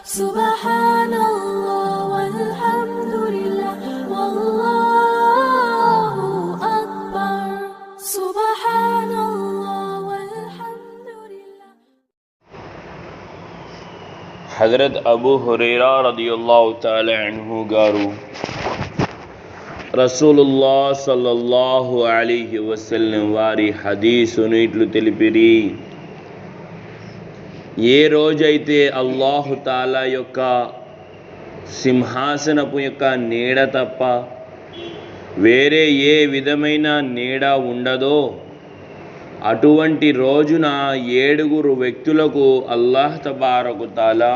Subhanallah walhamdulillah wallahu akbar. Subhanallah walhamdulillah. Hazrat Abu Hurairah రదియల్లాహు తఆలా అన్హు గారు రసూలుల్లాహ్ సల్లల్లాహు అలైహి వసల్లం వారి హదీసును ఇట్లు తెలిపిరి. ఏ రోజైతే అల్లాహు తాలా యొక్క సింహాసనపు యొక్క నీడ తప్ప వేరే ఏ విధమైన నీడ ఉండదో అటువంటి రోజున 7 వ్యక్తులకు అల్లాహ్ తబారకు తాలా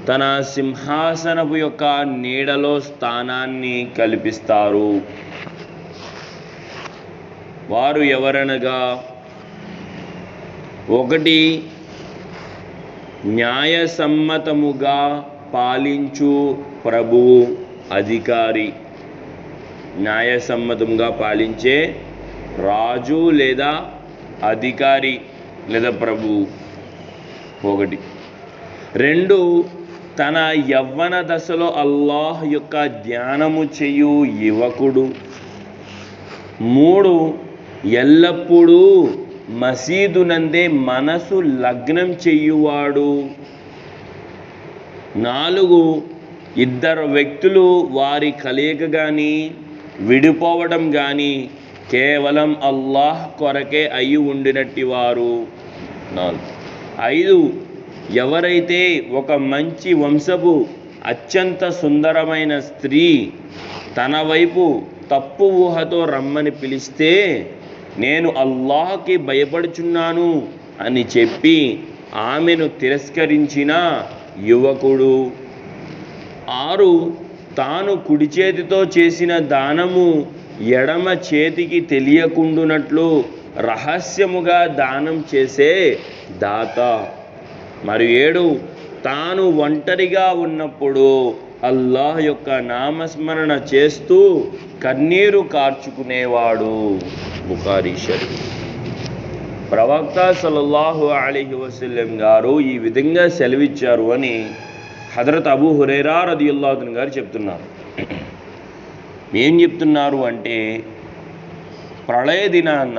తన సింహాసనపు యొక్క నీడలో స్థానాన్ని కల్పిస్తారు. వారు ఎవరనగా, 1 న్యాయసమ్మతముగా పాలించు ప్రభువు, అధికారి. న్యాయసమ్మతంగా పాలించే రాజు లేదా అధికారి లేదా ప్రభువు 1. 2 తన యవ్వన దశలో అల్లాహ్ యొక్క ధ్యానము చేయు యువకుడు. 3 ఎల్లప్పుడూ మసీదునందే మనసు లగ్నం చెయ్యువాడు. 4 2 వ్యక్తులు వారి కలయిక కానీ విడిపోవడం కానీ కేవలం అల్లాహ్ కొరకే అయి ఉండినట్టి వారు. 5 ఎవరైతే ఒక మంచి వంశపు అత్యంత సుందరమైన స్త్రీ తన వైపు తప్పు ఊహతో రమ్మని పిలిస్తే నేను అల్లాహ్కి భయపడుచున్నాను అని చెప్పి ఆమెను తిరస్కరించిన యువకుడు. 6 తాను కుడి చేతితో చేసిన దానము ఎడమ చేతికి తెలియకుండునట్లు రహస్యముగా దానం చేసే దాత. మరియు 7 తాను ఒంటరిగా ఉన్నప్పుడు అల్లాహ్ యొక్క నామస్మరణ చేస్తూ కన్నీరు కార్చుకునేవాడు. బుఖారీ షరీఫ్. ప్రవక్త సల్లల్లాహు అలైహి వసల్లం గారు ఈ విధంగా సెలవిచ్చారు అని హజరత్ అబూ హురైరా రదియల్లాహు అన్హు గారు చెప్తున్నారు. ఏం చెప్తున్నారు అంటే, ప్రళయ దినాన్న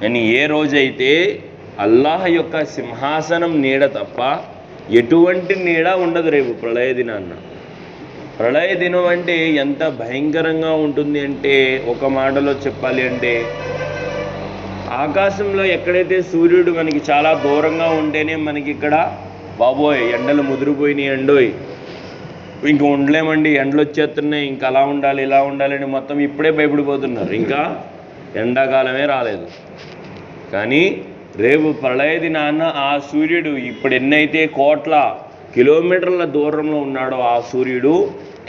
అని ఏ రోజైతే అల్లాహ్ యొక్క సింహాసనం నీడ తప్ప ఎటువంటి నీడ ఉండదు రేపు ప్రళయ దినాన్న. ప్రళయ దినం అంటే ఎంత భయంకరంగా ఉంటుంది అంటే, ఒక మాటలో చెప్పాలి అంటే, ఆకాశంలో ఎక్కడైతే సూర్యుడు మనకి చాలా దూరంగా ఉంటేనే మనకి ఇక్కడ బాబోయ్ ఎండలు ముదిరిపోయినాయి, ఎండోయ్ ఇంక ఉండలేమండి, ఎండలు వచ్చేస్తున్నాయి, ఇంకా అలా ఉండాలి ఇలా ఉండాలని మొత్తం ఇప్పుడే భయపడిపోతున్నారు. ఇంకా ఎండాకాలమే రాలేదు. కానీ రేపు ప్రళయ దినాన్న ఆ సూర్యుడు ఇప్పుడు ఎన్నైతే కోట్ల కిలోమీటర్ల దూరంలో ఉన్నాడో ఆ సూర్యుడు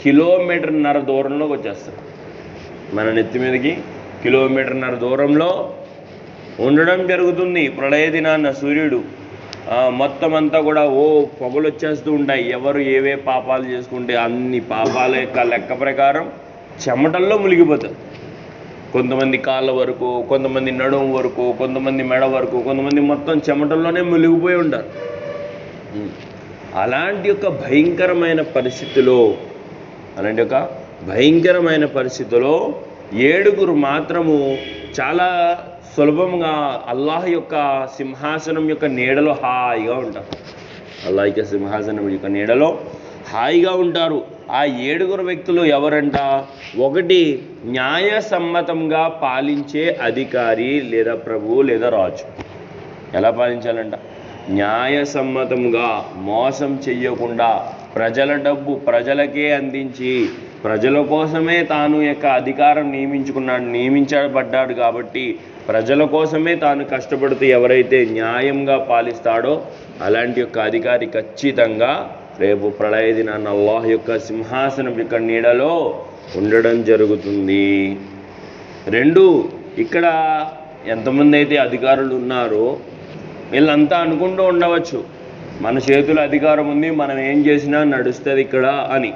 1.5 కిలోమీటర్ దూరంలోకి వచ్చేస్తాడు. మన నెత్తి మీదకి 1.5 కిలోమీటర్ దూరంలో ఉండడం జరుగుతుంది ప్రళయ దినాన్న సూర్యుడు. మొత్తం అంతా కూడా పొగలు వచ్చేస్తూ ఉంటాయి. ఎవరు ఏవే పాపాలు చేసుకుంటే అన్ని పాపాల యొక్క లెక్క ప్రకారం చెమటల్లో మునిగిపోతారు. కొంతమంది కాళ్ళ వరకు, కొంతమంది నడుము వరకు, కొంతమంది మెడ వరకు, కొంతమంది మొత్తం చెమటల్లోనే మునిగిపోయి ఉంటారు. అలాంటి యొక్క భయంకరమైన పరిస్థితిలో 7 మాత్రము చాలా సులభంగా అల్లాహ్ యొక్క సింహాసనం యొక్క నీడలో హాయిగా ఉంటారు. అల్లాహ్ యొక్క సింహాసనం యొక్క నీడలో హాయిగా ఉంటారు. ఆ 7 వ్యక్తులు ఎవరంట? 1 న్యాయసమ్మతంగా పాలించే అధికారి లేదా ప్రభువు లేదా రాజు. ఎలా పాలించాలంట? న్యాయసమ్మతంగా, మోసం చెయ్యకుండా, ప్రజల డబ్బు ప్రజలకే అందించి ప్రజల కోసమే తాను యొక్క అధికారం నియమించబడ్డాడు కాబట్టి ప్రజల కోసమే తాను కష్టపడుతూ ఎవరైతే న్యాయంగా పాలిస్తాడో అలాంటి యొక్క అధికారి ఖచ్చితంగా రేపు ప్రళయ దినాన్న అల్లాహ్ యొక్క సింహాసనం యొక్క నీడలో ఉండడం జరుగుతుంది. 2 ఇక్కడ ఎంతమంది అయితే అధికారులు ఉన్నారో వీళ్ళంతా అనుకుంటూ ఉండవచ్చు మన చేతిలో అధికారం ఉంది, మనం ఏం చేసినా నడుస్తుంది ఇక్కడ అని.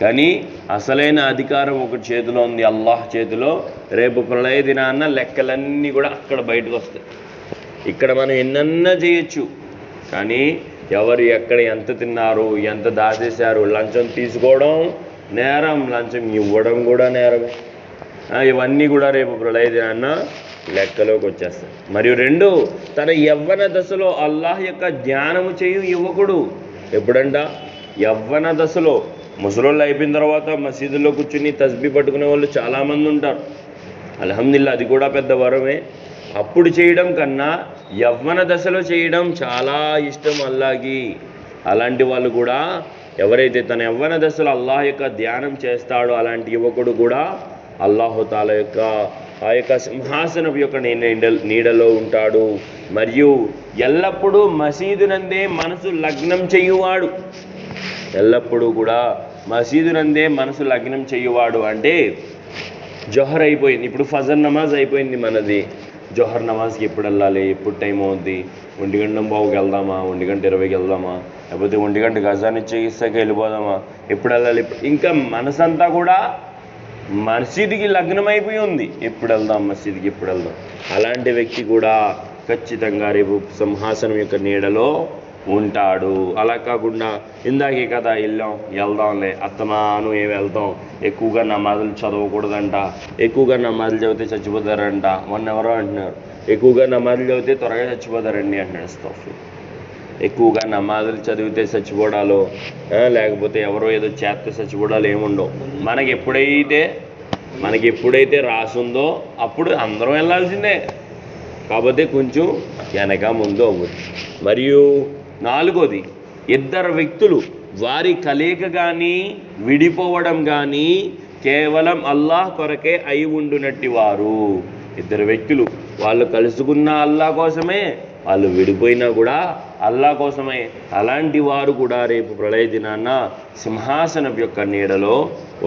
కానీ అసలైన అధికారం ఒక చేతిలో ఉంది, అల్లాహ్ చేతిలో. రేపు ప్రళయ దినాన్న లెక్కలన్నీ కూడా అక్కడ బయటకు వస్తాయి. ఇక్కడ మనం ఎన్నన్నా చేయొచ్చు, కానీ ఎవరు ఎక్కడ ఎంత తిన్నారు, ఎంత దాచేశారు, లంచం తీసుకోవడం నేరం, లంచం ఇవ్వడం కూడా నేరమే. ఇవన్నీ కూడా రేపు ప్రళయ దినాన్న లెక్కలోకి వచ్చేస్తాయి. మరియు 2, తన యవ్వన దశలో అల్లాహ్ యొక్క ధ్యానము చేయు యువకుడు. ఎప్పుడంట? యవ్వన దశలో. ముసలోళ్ళు అయిపోయిన తర్వాత మసీదులో కూర్చుని తస్బీ పట్టుకునే వాళ్ళు చాలామంది ఉంటారు. అల్హమ్దులిల్లా, అది కూడా పెద్ద వరమే. అప్పుడు చేయడం కన్నా యవ్వన దశలో చేయడం చాలా ఇష్టం అల్లాహకి. అలాంటి వాళ్ళు కూడా, ఎవరైతే తన యవ్వన దశలో అల్లాహ్ యొక్క ధ్యానం చేస్తాడో అలాంటి యువకుడు కూడా అల్లాహుతాల యొక్క ఆ యొక్క సింహాసనం యొక్క నీడలో ఉంటాడు. మరియు ఎల్లప్పుడూ మసీదునందే మనసు లగ్నం చేయువాడు. ఎల్లప్పుడూ కూడా మసీదునందే మనసు లగ్నం చేయువాడు. అంటే జొహర్ అయిపోయింది, ఇప్పుడు ఫజర్ నమాజ్ అయిపోయింది మనది. జొహర్ నమాజ్కి ఎప్పుడు వెళ్ళాలి, ఎప్పుడు టైం అవుద్ది, 1:15కి వెళ్దామా, 1:20కి వెళ్దామా, లేకపోతే 1 గజాన్ని చేయిస్తాక వెళ్ళిపోదామా, ఎప్పుడు వెళ్ళాలి, ఇంకా మనసంతా కూడా మసీదుకి లగ్నం అయిపోయి ఉంది. ఎప్పుడు వెళ్దాం మసీదుకి, ఎప్పుడు వెళ్దాం. అలాంటి వ్యక్తి కూడా ఖచ్చితంగా రేపు సింహాసనం యొక్క నీడలో ఉంటాడు. అలా కాకుండా ఇందాకే కదా వెళ్దాంలే అత్తమాను ఏమి వెళ్తాం, ఎక్కువగా నమాజులు చదవకూడదంట, ఎక్కువగా నమాజులు చదివితే చచ్చిపోతారంట. ఎవరో అంటున్నారు ఎక్కువగా నమాజులు చదివితే త్వరగా చచ్చిపోతారండి అంటున్నాడు. స్టాఫ్ ఎక్కువగా నమాజులు చదివితే చచ్చిపోవడాలో, లేకపోతే ఎవరో ఏదో చేస్తే చచ్చిపోవడాలు ఏముండవు. మనకి ఎప్పుడైతే రాసుందో అప్పుడు అందరం వెళ్ళాల్సిందే. కాకపోతే కొంచెం వెనక ముందు అవ్వదు. మరియు 4, ఇద్దరు వ్యక్తులు వారి కలయిక కానీ విడిపోవడం కానీ కేవలం అల్లాహ్ కొరకే అయి ఉండునట్టి వారు. ఇద్దరు వ్యక్తులు వాళ్ళు కలుసుకున్న అల్లాహ్ కోసమే, వాళ్ళు విడిపోయినా కూడా అల్లాహ్ కోసమే. అలాంటి వారు కూడా రేపు ప్రళయ దినాన్న సింహాసనం యొక్క నీడలో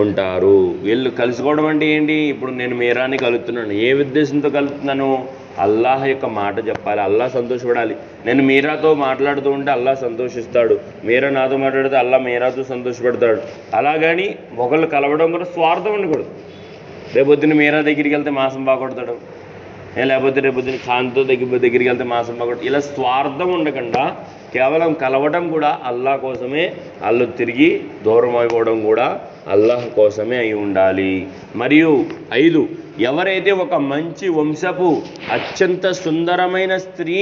ఉంటారు. వీళ్ళు కలుసుకోవడం అంటే ఏంటి? ఇప్పుడు నేను మీరాని కలుపుతున్నాను. ఏ ఉద్దేశంతో కలుపుతున్నాను? అల్లాహ్ యొక్క మాట చెప్పాలి, అల్లాహ్ సంతోషపడాలి. నేను మీరాతో మాట్లాడుతూ ఉంటే అల్లాహ్ సంతోషిస్తాడు, మీరా నాతో మాట్లాడితే అల్లాహ్ మీరాతో సంతోషపడతాడు. అలాగని ఒకళ్ళు కలవడం కూడా స్వార్థం ఉండకూడదు. రేపొద్దున మీరా దగ్గరికి వెళ్తే మాసం బాగొడతాడు, లేకపోతే రేపొద్దున ఖాన్తో దగ్గరికి వెళ్తే మాసం బాగొడతాడు. ఇలా స్వార్థం ఉండకుండా కేవలం కలవడం కూడా అల్లాహ్ కోసమే, వాళ్ళు తిరిగి దూరం అయిపోవడం కూడా అల్లాహ్ కోసమే అయి ఉండాలి. మరియు 5, ఎవరైతే ఒక మంచి వంశపు అత్యంత సుందరమైన స్త్రీ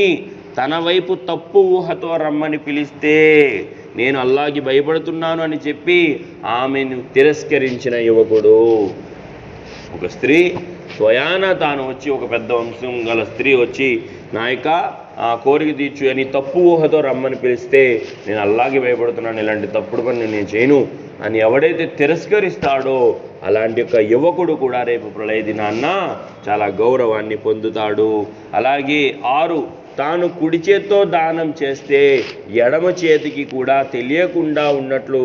తన వైపు తప్పు ఊహతో రమ్మని పిలిస్తే నేను అల్లాహ్కి భయపడుతున్నాను అని చెప్పి ఆమెను తిరస్కరించిన యువకుడు. ఒక స్త్రీ స్వయాన తాను వచ్చి, ఒక పెద్ద వంశం గల స్త్రీ వచ్చి నా యొక్క కోరిక తీర్చు అని తప్పు ఊహతో రమ్మని పిలిస్తే నేను అల్లాహ్కి భయపడుతున్నాను, ఇలాంటి తప్పుడు పని నేను చేయను అని ఎవడైతే తిరస్కరిస్తాడో అలాంటి యొక్క యువకుడు కూడా రేపు ప్రళయ దినాన్న చాలా గౌరవాన్ని పొందుతాడు. అలాగే 6, తాను కుడి చేత్తో దానం చేస్తే ఎడమ చేతికి కూడా తెలియకుండా ఉన్నట్లు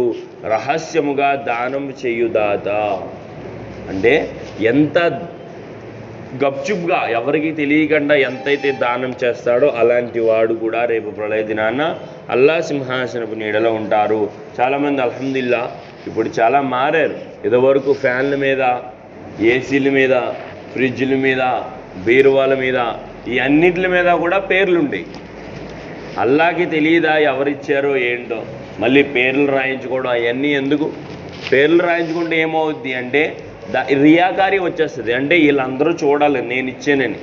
రహస్యముగా దానం చేయుదాత. అంటే ఎంత గప్చుప్గా ఎవరికి తెలియకుండా ఎంతైతే దానం చేస్తాడో అలాంటి వాడు కూడా రేపు ప్రళయ దినాన్న అల్లాహ్ సింహాసనపు నీడలో ఉంటారు. చాలామంది అల్హమ్దులిల్లా ఇప్పుడు చాలా మారారు. ఇదివరకు ఫ్యాన్ల మీద, ఏసీల మీద, ఫ్రిడ్జ్ల మీద, బీరువాల మీద, ఈ అన్నిటి మీద కూడా పేర్లు ఉంటాయి. అల్లాహ్కి తెలియదా ఎవరిచ్చారో ఏంటో, మళ్ళీ పేర్లు రాయించుకోవడం అవన్నీ ఎందుకు? పేర్లు రాయించుకుంటే ఏమవుద్ది అంటే రియాకారి వచ్చేస్తుంది. అంటే వీళ్ళందరూ చూడాలి నేను ఇచ్చానని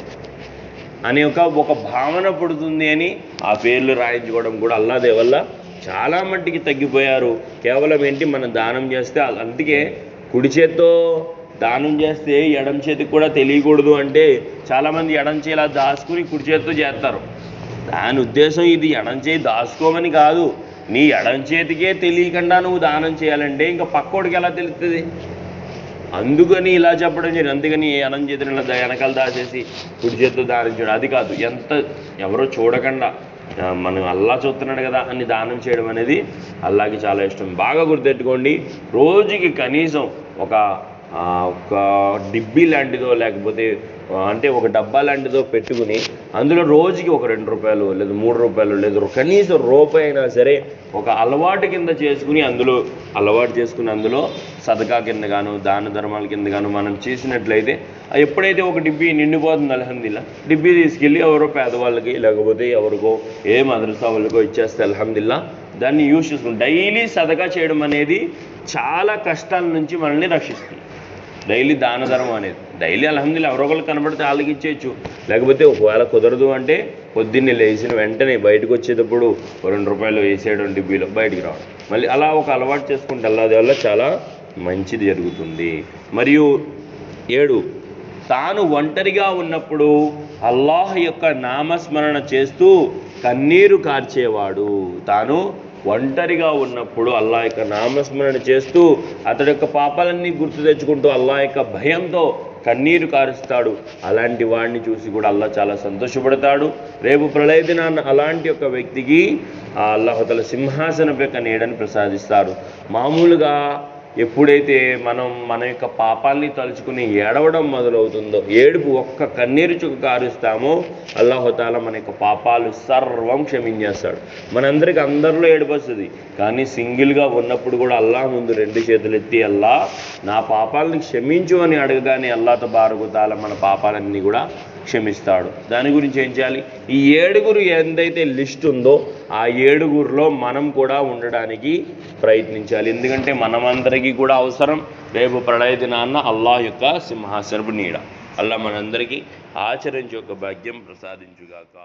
అనే ఒక భావన పుడుతుంది అని ఆ పేర్లు రాయించుకోవడం కూడా అల్లాహ్ వల్ల చాలా మట్టికి తగ్గిపోయారు. కేవలం ఏంటి, మనం దానం చేస్తే, అందుకే కుడి చేత్తో దానం చేస్తే ఎడం చేతికి కూడా తెలియకూడదు అంటే చాలామంది ఎడం చేలా దాచుకుని కుడి చేత్తో చేస్తారు. దాని ఉద్దేశం ఇది ఎడం చేయి దాచుకోమని కాదు, నీ ఎడం చేతికే తెలియకుండా నువ్వు దానం చేయాలంటే ఇంకా పక్కోడికి ఎలా తెలుస్తుంది? అందుకని ఇలా చెప్పడం జరిగింది. అందుకని ఎడం చేతిని ఇలా వెనకాల దాచేసి కుడి చేతితో దానం చేయడం అది కాదు. ఎవరో చూడకుండా మనం అల్లాహ్ చూస్తున్నాడు కదా అని దానం చేయడం అనేది అల్లాహ్కి చాలా ఇష్టం. బాగా గుర్తెట్టుకోండి, రోజుకి కనీసం ఒక డిబ్బీ లాంటిదో లేకపోతే అంటే ఒక డబ్బా లాంటిదో పెట్టుకుని అందులో రోజుకి ఒక 2 రూపాయలు లేదా 3 రూపాయలు లేదా కనీసం రూపాయి అయినా సరే ఒక అలవాటు కింద చేసుకుని అందులో సదకా కింద గాను దాన ధర్మాల కింద గాను మనం చేసినట్లయితే ఎప్పుడైతే ఒక డిబ్బీ నిండిపోతుంది అల్హమ్దులిల్లా, డిబ్బీ తీసుకెళ్ళి ఎవరో పేదవాళ్ళకి లేకపోతే ఎవరికో ఏ మదరసా వాళ్ళకో ఇచ్చేస్తే అల్హమ్దులిల్లా దాన్ని యూజ్ చేసుకుని డైలీ సదకా చేయడం అనేది చాలా కష్టాల నుంచి మనల్ని రక్షిస్తుంది. డైలీ దాన ధర్మం అనేది డైలీ అల్హమ్దులిల్లా ఎవరో ఒకళ్ళు కనబడితే వాళ్ళకి ఇచ్చేయచ్చు. లేకపోతే ఒకవేళ కుదరదు అంటే పొద్దున్నే లేచిన వెంటనే బయటకు వచ్చేటప్పుడు 2 రూపాయలు వేసేయడం డిబ్బీలో బయటికి రావడం, మళ్ళీ అలా ఒక అలవాటు చేసుకుంటే అల్లాది వల్ల చాలా మంచిది జరుగుతుంది. మరియు 7, తాను ఒంటరిగా ఉన్నప్పుడు అల్లాహ్ యొక్క నామస్మరణ చేస్తూ కన్నీరు కార్చేవాడు. తాను ఒంటరిగా ఉన్నప్పుడు అల్లాహ్ యొక్క నామస్మరణ చేస్తూ అతడి యొక్క పాపాలన్నీ గుర్తు తెచ్చుకుంటూ అల్లాహ్ యొక్క భయంతో కన్నీరు కారుస్తాడు. అలాంటి వాడిని చూసి కూడా అల్లాహ్ చాలా సంతోషపడతాడు. రేపు ప్రళయ దినాన్న అలాంటి ఒక వ్యక్తికి అల్లాహుతఆలా సింహాసనం యొక్క నీడని ప్రసాదిస్తారు. మామూలుగా ఎప్పుడైతే మన యొక్క పాపాల్ని తలుచుకుని ఏడవడం మొదలవుతుందో, ఏడుపు ఒక్క కన్నీరు చుక్క కారుస్తామో అల్లాహుతఆలా మన యొక్క పాపాలు సర్వం క్షమించేస్తాడు. మనందరికీ అందరిలో ఏడుపు వస్తుంది, కానీ సింగిల్గా ఉన్నప్పుడు కూడా అల్లాహ్ ముందు 2 చేతులు ఎత్తి అల్లాహ్ నా పాపాలని క్షమించు అని అడగగానే అల్లాహ్ తబారక వ తఆలా మన పాపాలన్నీ కూడా క్షమిస్తాడు. దాని గురించి ఏం చేయాలి? ఈ 7 ఎంతైతే లిస్ట్ ఉందో ఆ 7లో మనం కూడా ఉండడానికి ప్రయత్నించాలి. ఎందుకంటే మనమందరికీ కూడా అవసరం రేపు ప్రళయ దినాన్న అల్లాహ్ యొక్క సింహాసనపు నీడ. అల్లాహ్ మనందరికీ ఆచరించే ఒక భాగ్యం ప్రసాదించుగాక.